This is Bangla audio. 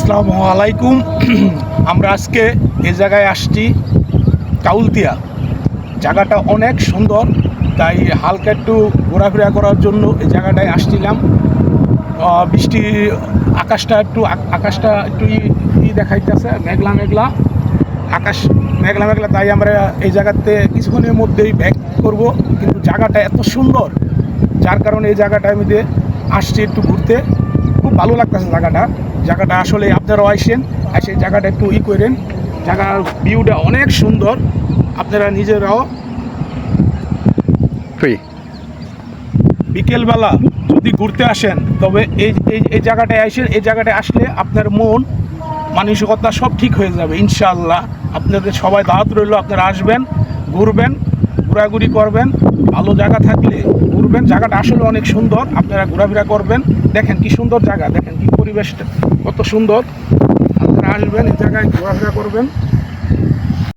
আসসালামু আলাইকুম। আমরা আজকে এই জায়গায় আসছি কাউলতিয়া। জায়গাটা অনেক সুন্দর, তাই হালকা একটু ঘোরাফেরা করার জন্য এই জায়গাটায় আসছিলাম। বৃষ্টি আকাশটা একটু দেখাইতেছে, মেঘলা মেঘলা আকাশ, মেঘলা মেঘলা। তাই আমরা এই জায়গাতে কিছুক্ষণের মধ্যেই ব্যাক করব, কিন্তু জায়গাটা এত সুন্দর যার কারণে এই জায়গাটা আমি আসছি একটু ঘুরতে। খুব ভালো লাগতেছে জায়গাটা আসলে আপনারাও আসেন, এসে জায়গাটা একটু করেন। জায়গার ভিউটা অনেক সুন্দর, আপনারা নিজেরাও বিকেলবেলা যদি ঘুরতে আসেন তবে এই জায়গাটায় আসেন। এই জায়গাটায় আসলে আপনার মন মানসিকতা সব ঠিক হয়ে যাবে ইনশাআল্লাহ। আপনাদের সবাই দাওয়াত রইল, আপনারা আসবেন, ঘুরবেন, ঘোরাঘুরি করবেন, ভালো জায়গা থাকলে ঘুরবেন। জায়গাটা আসলে অনেক সুন্দর, আপনারা ঘোরাফেরা করবেন। দেখেন কি সুন্দর জায়গা, দেখেন কি পরিবেশটা কত সুন্দর। আপনারা আসবেন, এই জায়গায় ঘোরাফেরা করবেন।